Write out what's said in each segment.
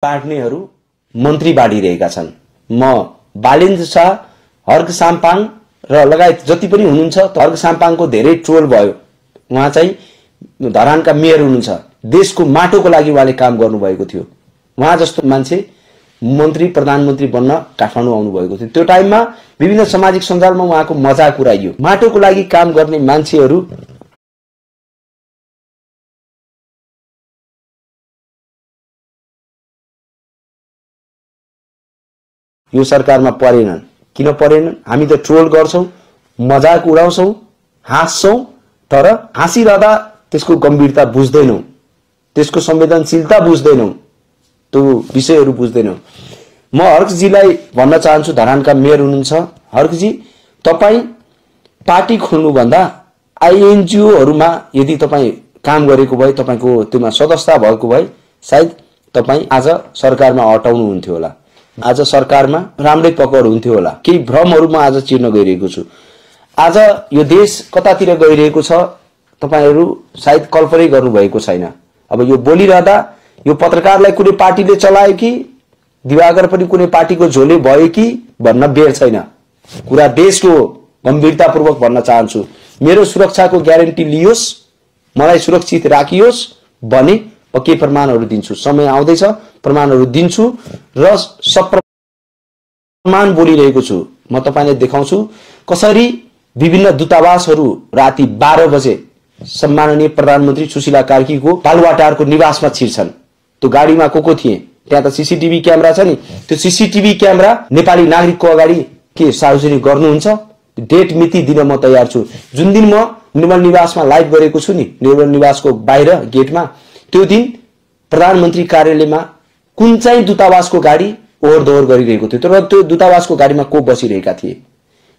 बाँड्नेहरू मन्त्री बाँडिरहेका छन्। म बालेन्द्र शाह, हर्क साम्पाङ र लगायत जति पनि हुनुहुन्छ, हर्क साम्पाङको धेरै ट्रोल भयो। उहाँ चाहिँ धरानका मेयर हुनुहुन्छ। देशको माटोको लागि उहाँले काम गर्नुभएको थियो। उहाँ जस्तो मान्छे मन्त्री प्रधानमन्त्री बन्न काठमाडौँ आउनुभएको थियो। त्यो टाइममा विभिन्न सामाजिक सञ्जालमा उहाँको मजाक उडाइयो। माटोको लागि काम गर्ने मान्छेहरू यो सरकारमा परेनन्। किन परेनन्? हामी त ट्रोल गर्छौं, मजाक उडाउँछौं, हाँस्छौं, तर हाँसिरहँदा त्यसको गम्भीरता बुझ्दैनौं, त्यसको संवेदनशीलता बुझ्दैनौं, त्यो विषयहरू बुझ्दैनौं। म हर्कजीलाई भन्न चाहन्छु, धरानका मेयर हुनुहुन्छ। हर्कजी, तपाई पार्टी खोल्नु भन्दा आईएनजीओहरुमा यदि तपाई काम गरेको भए, तपाईको त्यसमा सदस्यता भएको भए, सायद तपाई आज सरकारमा अटाउनु हुन्थ्यो होला। आज सरकारमा राम्रै पकड हुन्थ्यो होला। केही भ्रमहरू म आज चिर्न गइरहेको छु। आज यो देश कतातिर गइरहेको छ तपाईहरु सायद कल्पनै गर्नुभएको छैन। अब यो बोलिरहँदा यो पत्रकारलाई कुनै पार्टीले चलायो कि दिवाकर पनि कुनै पार्टीको झोले भयो कि भन्न बेर छैन। कुरा देशको गम्भीरतापूर्वक भन्न चाहन्छु। मेरो सुरक्षाको ग्यारेन्टी लियोस्, मलाई सुरक्षित राखियोस् भने के प्रमाणहरू दिन्छु। समय आउँदैछ, प्रमाणहरू दिन्छु र सप्रमाण बोलिरहेको छु। म तपाईलाई देखाउँछु कसरी विभिन्न दूतावासहरू राति 12 बजे सम्माननीय प्रधानमन्त्री सुशीला कार्कीको बालुवाटारको निवासमा छिर्छन्। त्यो गाडीमा को थिए? त्यहाँ त सीसीटीभी क्यामेरा छ नि। त्यो सीसीटीभी क्यामेरा नेपाली नागरिकको अगाडि के सार्वजनिक गर्नुहुन्छ? डेट मिति दिन म तयार छु। जुन दिन म निर्मल निवासमा लाइभ गरेको छु नि, निर्मल निवासको बाहिर गेटमा, त्यो दिन प्रधानमन्त्री कार्यालयमा कुन चाहिँ दूतावासको गाडी ओहोर दोहोर गरिरहेको थियो, तर त्यो दूतावासको गाडीमा को बसिरहेका थिए?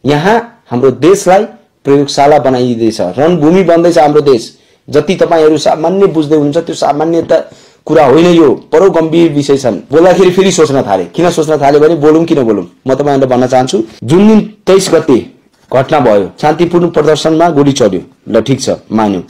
यहाँ हाम्रो देशलाई प्रयोगशाला बनाइदिँदैछ, रणभूमि बन्दैछ हाम्रो देश। जति तपाईहरु सामान्य बुझ्दै हुनुहुन्छ त्यो सामान्यता कुरा होइन, यो बडो गम्भीर विषय छन्। बोल्दाखेरि फेरि सोच्न थाले। किन सोच्न थाले भने बोलौं किन बोलौं? म तपाईहरुलाई भन्न चाहन्छु, जुन दिन 23 गते घटना भयो, शान्तिपूर्ण प्रदर्शनमा गोली चल्यो, ल ठीक छ, मान्यौ।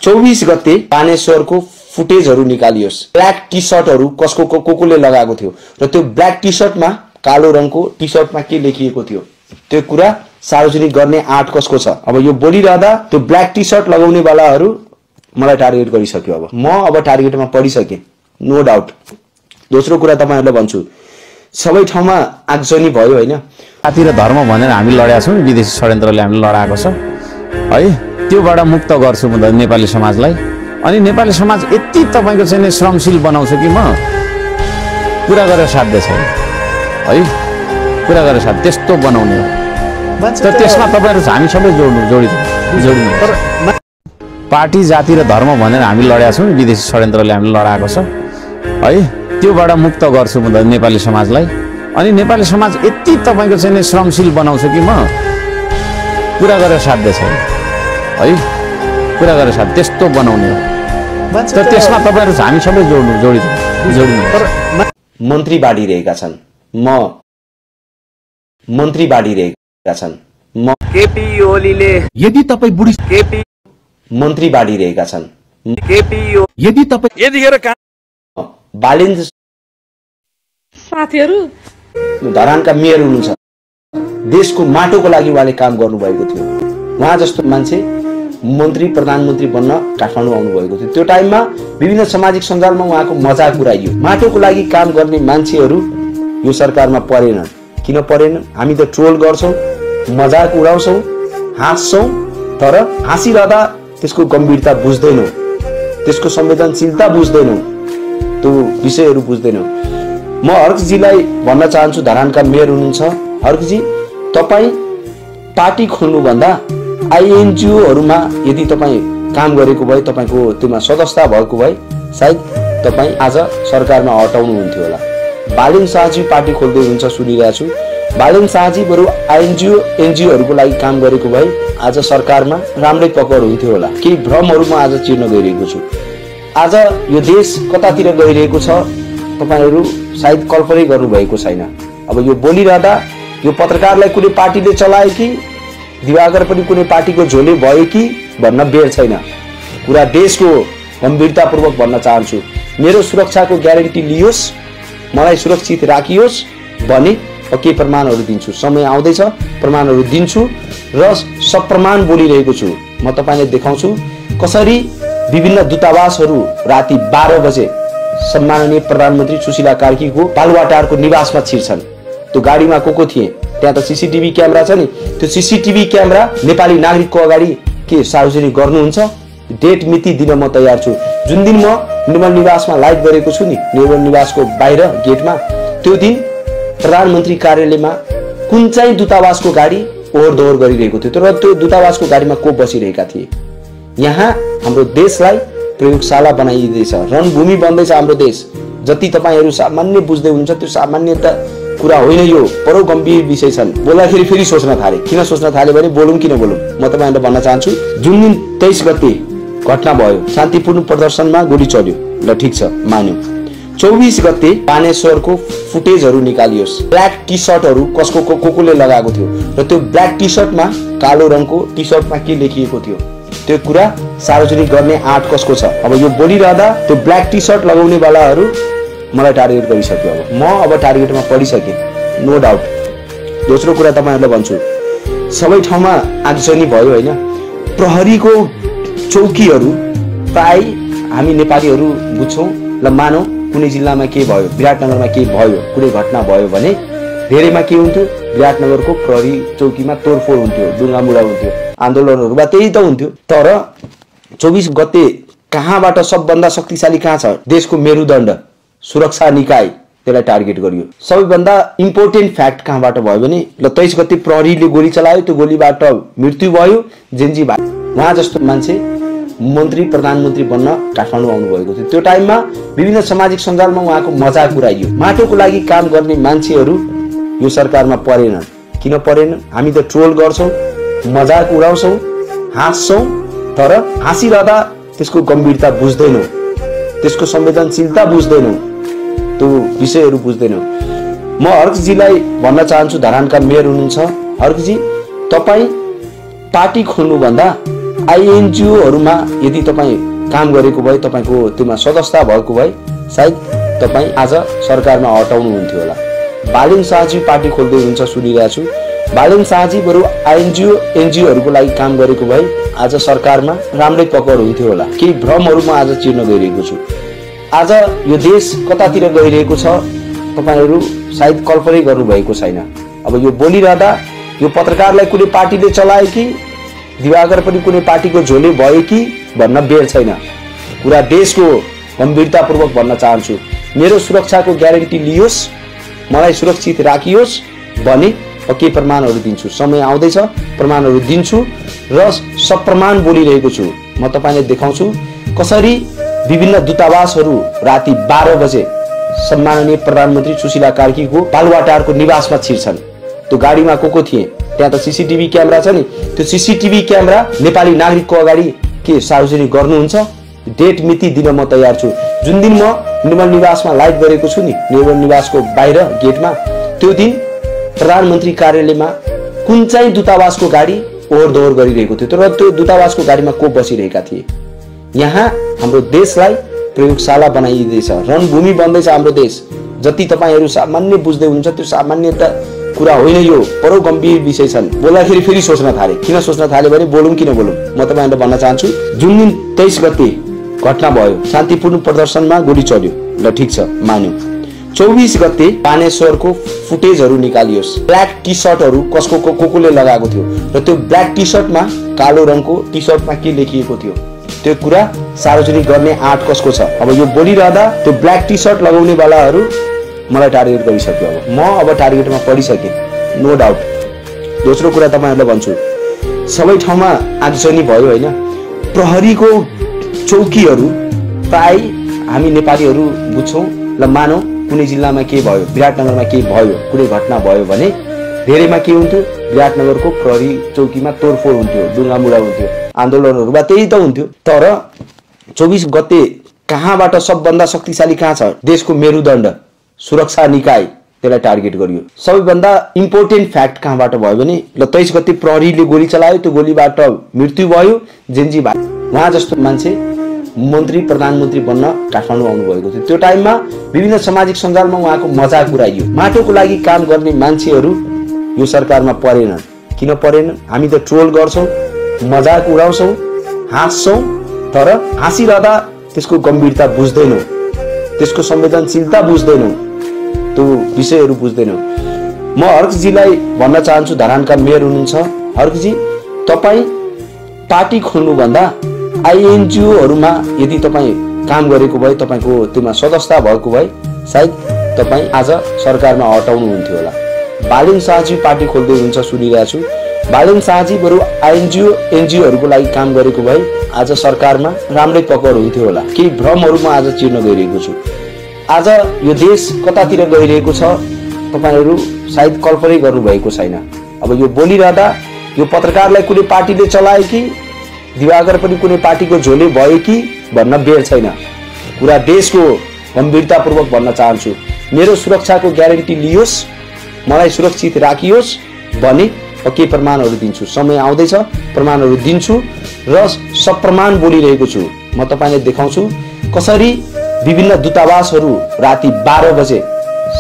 24 गते बानेश्वरको फुटेजहरू निकालियोस्। ब्ल्याक टी शर्टहरू कसको कोले लगाएको थियो र त्यो ब्ल्याक टी शर्टमा, कालो रङको टी शर्टमा के लेखिएको थियो, त्यो कुरा सार्वजनिक गर्ने आँट कसको छ? अब यो बोलिरहँदा त्यो ब्ल्याक टी शर्ट लगाउने वालाहरू मलाई टार्गेट गरिसक्यो। अब म टार्गेटमा परिसके, नो डाउट। दोस्रो कुरा तपाईहरुलाई भन्छु, सबै ठाउँमा आगजनी भयो हैन। जाति र धर्म भनेर हामी लडेका छौं, विदेशी षड्यन्त्रले हामी लडाएको छ है। त्योबाट मुक्त गर्छु म नेपाली समाजलाई। अनि नेपाली समाज यति तपाईको चाहिँ श्रमशील बनाउँछ कि म कुरा गरेर साध्य छैन है, कुरा गरेर साध्य त्यस्तो बनाउने हो। तर त्यसमा तपाईहरु हामी सबै जोडिनु। तर पार्टी जाति र धर्म भनेर हामी लडेका छौं, विदेशी षड्यन्त्रले हामी लडाएको छ है। त्योबाट मुक्त गर्छु म नेपाली समाजलाई। अनि नेपाली समाज यति तपाईको चाहिँ श्रमशील बनाउँछ कि म कुरा गरेर साध्य छैन है, कुरा गरेर साध्य त्यस्तो बनाउने हो। तर त्यसमा तपाईहरु हामी सबै जोडिनु। तर मन्त्री बाँडिरहेका छन्। म मन्त्री बाँडिरहेका छन्। म केपी ओलीले यदि तपाई बुढी केपी मन्त्री बाँडिरहेका छन्। केपी यदि तपाई यतिखेर बालेन्द्र साथीहरु धरानका मेयर हुनुहुन्छ। देशको माटोको लागि उहाँले काम गर्नुभएको थियो। उहाँ जस्तो मान्छे मन्त्री प्रधानमन्त्री बन्न काठमाडौँ आउनुभएको थियो। त्यो टाइममा विभिन्न सामाजिक सञ्जालमा उहाँको मजाक उडाइयो। माटोको लागि काम गर्ने मान्छेहरू यो सरकारमा परेनन्। किन परेनन्? हामी त ट्रोल गर्छौं, मजाक उडाउँछौं, हाँस्छौं, तर हाँसिरहँदा त्यसको गम्भीरता बुझ्दैनौं, त्यसको संवेदनशीलता बुझ्दैनौं, त्यो विषयहरू बुझ्दैनौं। म हर्कजीलाई भन्न चाहन्छु, धरानका मेयर हुनुहुन्छ। हर्कजी, तपाई पार्टी खोल्नु भन्दा आईएनजीओहरुमा यदि तपाई काम गरेको भए, तपाईको त्यसमा सदस्यता भएको भए, सायद तपाई आज सरकारमा अटाउनु हुन्थ्यो होला। बालेन्द्र शाहजी पार्टी खोल्दै हुनुहुन्छ सुनिरहेको छु। बालेन्द्र शाहजी बरु एनजीओहरुको लागि काम गरेको भए आज सरकारमा राम्रै पकड हुन्थ्यो होला। केही भ्रमहरू म आज चिर्न गइरहेको छु। आज यो देश कतातिर गइरहेको छ तपाईहरु सायद कल्पनै गर्नुभएको छैन। अब यो बोलिरहँदा यो पत्रकारलाई कुनै पार्टीले चलायो कि दिवाकर पनि कुनै पार्टीको झोले भयो कि भन्न बेर छैन। कुरा देशको गम्भीरतापूर्वक भन्न चाहन्छु। मेरो सुरक्षाको ग्यारेन्टी लियोस्, मलाई सुरक्षित राखियोस् भने के प्रमाणहरू दिन्छु, समय आउँदैछ प्रमाणहरू दिन्छु र सप्रमाण बोलिरहेको छु। म तपाईलाई देखाउँछु कसरी विभिन्न दूतावासहरू राति 12 बजे सम्माननीय प्रधानमन्त्री सुशीला कार्कीको बालुवाटारको निवासमा छिर्छन्। त्यो गाडीमा को थिए, त्यहाँ त सीसीटीभी क्यामेरा छ नि, त्यो सीसीटीभी क्यामेरा नेपाली नागरिकको अगाडि के सार्वजनिक गर्नुहुन्छ? डेट मिति दिन म तयार छु। जुन दिन म निर्मल निवासमा लाइभ गरेको छु नि, निर्मल निवासको बाहिर गेटमा, त्यो दिन प्रधानमन्त्री कार्यालयमा कुन चाहिँ दूतावासको गाडी ओहोर दोहोर गरिरहेको थियो र त्यो दूतावासको गाडीमा को बसिरहेका थिए। यहाँ हाम्रो देशलाई प्रयोगशाला बनाइँदैछ, रणभूमि बन्दैछ हाम्रो देश। जति तपाईहरू सामान्य बुझ्दै हुनुहुन्छ त्यो सामान्य त कुरा होइन, यो बडो गम्भीर विषय छन्। बोल्दाखेरि फेरि सोच्न थाले। किन सोच्न थाले भने बोलौँ किन बोलौँ, म तपाईहरुलाई भन्न चाहन्छु। जुन दिन 23 गते घटना भयो, शान्तिपूर्ण प्रदर्शनमा गोली चल्यो, ल ठीक छ मान्यो। 24 गते बानेश्वरको फुटेजहरू निकालियोस्। ब्ल्याक टी सर्टहरू कसको कोले लगाएको थियो र त्यो ब्ल्याक टी सर्टमा कालो रङको टी सर्टमा के लेखिएको थियो त्यो कुरा सार्वजनिक गर्ने आँट कसको छ? अब यो बोलिरहँदा त्यो ब्ल्याक टी सर्ट लगाउने वालाहरू मलाई टार्गेट गरिसक्यो। अब म टार्गेटमा परिसकेँ, नो डाउट। दोस्रो कुरा तपाईहरुलाई भन्छु, सबै ठाउँमा आगजनी भयो होइन। प्रहरीको चौकीहरू प्राय हामी नेपालीहरू बुझ्छौँ। ल मानौ कुनै जिल्लामा के भयो, विराटनगरमा के भयो, कुनै घटना भयो भने धेरैमा के हुन्थ्यो, विराटनगरको प्रहरी चौकीमा तोडफोड हुन्थ्यो, डुङ्गामुढा हुन्थ्यो, आन्दोलनहरूमा त्यही त हुन्थ्यो। तर 24 गते कहाँबाट सबभन्दा शक्तिशाली कहाँ छ? देशको मेरुदण्ड सुरक्षा निकाय, त्यसलाई टार्गेट गरियो। सबैभन्दा इम्पोर्टेन्ट फ्याक्ट कहाँबाट भयो भने ल 23 गते प्रहरीले गोली चलायो, त्यो गोलीबाट मृत्यु भयो जेन्जी भाइ। उहाँ जस्तो मान्छे मन्त्री प्रधानमन्त्री बन्न काठमाडौँ आउनु भएको थियो। त्यो टाइममा विभिन्न सामाजिक सञ्जालमा उहाँको मजाक उडाइयो। माटोको लागि काम गर्ने मान्छेहरू यो सरकारमा परेनन्। किन परेनन्? हामी त ट्रोल गर्छौँ, मजाक उडाउँछौँ, हाँस्छौँ, तर हाँसिरहँदा त्यसको गम्भीरता बुझ्दैनौँ, त्यसको संवेदनशीलता बुझ्दैनौँ, त्यो विषयहरू बुझ्दैनौँ। म हर्कजीलाई भन्न चाहन्छु, धरानका मेयर हुनुहुन्छ, हर्कजी तपाईँ पार्टी खोल्नुभन्दा आइएनजिओहरूमा यदि तपाईँ काम गरेको भए, तपाईँको त्योमा सदस्यता भएको भए सायद तपाईँ आज सरकारमा हटाउनुहुन्थ्यो होला। बालेन शाहजी पार्टी खोल्दै हुनुहुन्छ सुनिरहेको छु। बालेन शाहजी बरु एनजिओहरूको लागि काम गरेको भए आज सरकारमा राम्रै पकड हुन्थ्यो होला। केही भ्रमहरू म आज चिर्न गइरहेको छु। आज यो देश कतातिर गइरहेको छ तपाईहरू सायद कल्पनै गर्नुभएको छैन। अब यो बोलिरहँदा यो पत्रकारलाई कुनै पार्टीले चलायो कि दिवाकर पनि कुनै पार्टीको झोले भयो कि भन्न बेर छैन। कुरा देशको गम्भीरतापूर्वक भन्न चाहन्छु। मेरो सुरक्षाको ग्यारेन्टी लियोस्, मलाई सुरक्षित राखियोस् भने के प्रमाणहरू दिन्छु, समय आउँदैछ प्रमाणहरू दिन्छु र सप्रमाण बोलिरहेको छु। म तपाईलाई देखाउँछु कसरी विभिन्न दूतावासहरू राति 12 बजे सम्माननीय प्रधानमन्त्री सुशीला कार्कीको बालुवाटारको निवासमा छिर्छन्। त्यो गाडीमा को थिए, त्यहाँ त सीसीटीभी क्यामेरा छ नि, त्यो सीसीटीभी क्यामेरा नेपाली नागरिकको अगाडि के सार्वजनिक गर्नुहुन्छ? डेट मिति दिन म तयार छु। जुन दिन म निर्मल निवासमा लाइभ गरेको छु नि, निर्मल निवासको बाहिर गेटमा, त्यो दिन प्रधानमन्त्री कार्यालयमा कुन चाहिँ दूतावासको गाडी ओहोर दोहोर गरिरहेको थियो र त्यो दूतावासको गाडीमा को बसिरहेका थिए। यहाँ हाम्रो देशलाई प्रयोगशाला बनाइँदैछ, रणभूमि बन्दैछ हाम्रो देश। जति तपाईहरू सामान्य बुझ्दै हुनुहुन्छ त्यो सामान्य त कुरा होइन, यो बडो गम्भीर विषय छन्। बोल्दाखेरि फेरि सोच्न थाले। किन सोच्न थाले भने बोलौँ किन बोलौँ, म तपाईहरुलाई भन्न चाहन्छु। जुन दिन 23 गते घटना भयो, शान्तिपूर्ण प्रदर्शनमा गोली चल्यो, ल ठीक छ मान्यो। 24 गते बानेश्वरको फुटेजहरू निकालियोस्। ब्ल्याक टी सर्टहरू कसको कोले लगाएको थियो र त्यो ब्ल्याक टी सर्टमा कालो रङको टी सर्टमा के लेखिएको थियो त्यो कुरा सार्वजनिक गर्ने आँट कसको छ? अब यो बोलिरहँदा त्यो ब्ल्याक टी सर्ट लगाउने वालाहरू मलाई टार्गेट गरिसक्यो। अब टार्गेटमा परिसकेँ, नो डाउट। दोस्रो कुरा तपाईहरुलाई भन्छु, सबै ठाउँमा आगजनी भयो होइन। प्रहरीको चौकीहरू प्राय हामी नेपालीहरू बुझ्छौँ। ल मानौ कुनै जिल्लामा के भयो, विराटनगरमा के भयो, कुनै घटना भयो भने धेरैमा के हुन्थ्यो, विराटनगरको प्रहरी चौकीमा तोडफोड हुन्थ्यो, डुङ्गामुढा हुन्थ्यो, आन्दोलनहरूमा त्यही त हुन्थ्यो। तर 24 गते कहाँबाट सबभन्दा शक्तिशाली कहाँ छ? देशको मेरुदण्ड सुरक्षा निकाय, त्यसलाई टार्गेट गरियो। सबैभन्दा इम्पोर्टेन्ट फ्याक्ट कहाँबाट भयो भने ल 23 गते प्रहरीले गोली चलायो, त्यो गोलीबाट मृत्यु भयो जेन्जी भाइ। उहाँ जस्तो मान्छे मन्त्री प्रधानमन्त्री बन्न काठमाडौँ आउनुभएको थियो। त्यो टाइममा विभिन्न सामाजिक सञ्जालमा उहाँको मजाक उडाइयो। माटोको लागि काम गर्ने मान्छेहरू यो सरकारमा परेनन्। किन परेनन्? हामी त ट्रोल गर्छौँ, मजाक उडाउँछौँ, हाँस्छौँ, तर हाँसिरहँदा त्यसको गम्भीरता बुझ्दैनौँ, त्यसको संवेदनशीलता बुझ्दैनौँ, त्यो विषयहरू बुझ्दैनौँ। म हर्कजीलाई भन्न चाहन्छु, धरानका मेयर हुनुहुन्छ, हर्कजी तपाईँ पार्टी खोल्नुभन्दा आइएनजिओहरूमा यदि तपाईँ काम गरेको भए, तपाईँको त्यसमा सदस्यता भएको भए सायद तपाईँ आज सरकारमा हटाउनुहुन्थ्यो होला। बालेन शाहजी पार्टी खोल्दै हुनुहुन्छ सुनिरहेको छु। बालेन शाहजी बरु एनजिओहरूको लागि काम गरेको भए आज सरकारमा राम्रै पकड हुन्थ्यो होला। केही भ्रमहरू म आज चिर्न गइरहेको छु। आज यो देश कतातिर गइरहेको छ तपाईहरू सायद कल्पनै गर्नुभएको छैन। अब यो बोलिरहँदा यो पत्रकारलाई कुनै पार्टीले चलायो कि दिवाकर पनि कुनै पार्टीको झोले भयो कि भन्न बेर छैन। पुरा देशको गम्भीरतापूर्वक भन्न चाहन्छु, मेरो सुरक्षाको ग्यारेन्टी लियोस्, मलाई सुरक्षित राखियोस् भने केही प्रमाणहरू दिन्छु। समय आउँदैछ, प्रमाणहरू दिन्छु र सप्रमाण बोलिरहेको छु। म तपाईलाई देखाउँछु कसरी विभिन्न दूतावासहरू राति 12 बजे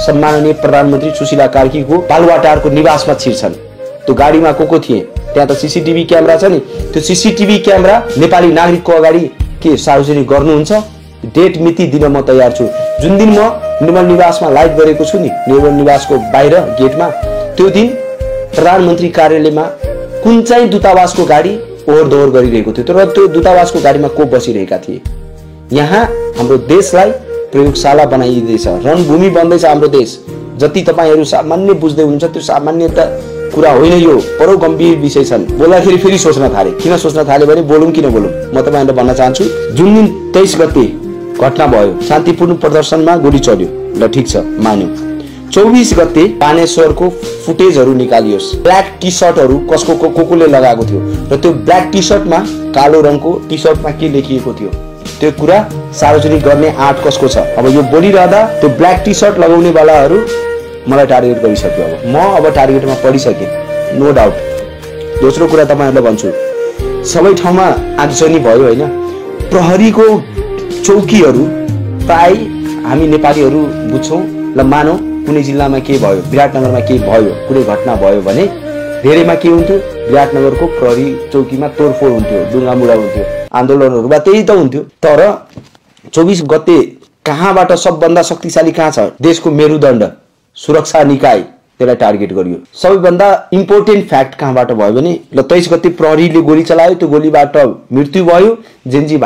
सम्माननीय प्रधानमन्त्री सुशीला कार्कीको बालुवाटारको निवासमा छिर्छन्। त्यो गाडीमा को थिए? त्यहाँ त सीसीटीभी क्यामेरा छ नि। त्यो सीसीटीभी क्यामेरा नेपाली नागरिकको अगाडि के सार्वजनिक गर्नुहुन्छ? डेट मिति दिन म तयार छु। जुन दिन म निर्मल निवासमा लाइभ गरेको छु नि, निर्मल निवासको बाहिर गेटमा, त्यो दिन प्रधानमन्त्री कार्यालयमा कुन चाहिँ दूतावासको गाडी ओहोर दोहोर गरिरहेको थियो, तर त्यो दूतावासको गाडीमा को बसिरहेका थिए? यहाँ हाम्रो देशलाई प्रयोगशाला बनाइँदैछ, रणभूमि बन्दैछ हाम्रो देश। जति तपाईहरू सामान्य बुझ्दै हुनुहुन्छ त्यो सामान्यता कुरा होइन, यो बडो गम्भीर विषय छन्। बोल्दाखेरि फेरि सोच्न थाले। किन सोच्न थाले भने बोलौँ किन बोलौँ? म तपाईहरुलाई भन्न चाहन्छु, जुन दिन 23 गते घटना भयो, शान्तिपूर्ण प्रदर्शनमा गोली चल्यो, ल ठीक छ मान्यौं। 24 गते बानेश्वरको फुटेजहरू निकालियोस्। ब्ल्याक टी सर्टहरू कसको कोले लगाएको थियो र त्यो ब्ल्याक टी सर्टमा कालो रङको टी सर्टमा के लेखिएको थियो त्यो कुरा सार्वजनिक गर्ने आँट कसको छ? अब यो बोलिरहँदा त्यो ब्ल्याक टी सर्ट लगाउने वालाहरू मलाई टार्गेट गरिसक्यो। अब म टार्गेटमा पडिसकेँ, नो डाउट। दोस्रो कुरा तपाईहरुलाई भन्छु, सबै ठाउँमा आगजनी भयो हैन। प्रहरीको चौकीहरू प्राय हामी नेपालीहरू बुझ्छौं। ल मानौ कुनै जिल्लामा के भयो, विराटनगरमा के भयो, कुनै घटना भयो भने धेरैमा के हुन्थ्यो? विराटनगरको प्रहरी चौकीमा तोडफोड हुन्थ्यो, डुङ्गामुढा हुन्थ्यो, आन्दोलनहरूमा त्यही त हुन्थ्यो। तर 24 गते कहाँबाट सबभन्दा शक्तिशाली कहाँ छ? देशको मेरुदण्ड सुरक्षा निकाय, त्यसलाई टार्गेट गरियो। सबैभन्दा इम्पोर्टेन्ट फ्याक्ट कहाँबाट भयो भने ल 23 गते प्रहरीले गोली चलायो, त्यो गोलीबाट मृत्यु भयो, जेनजी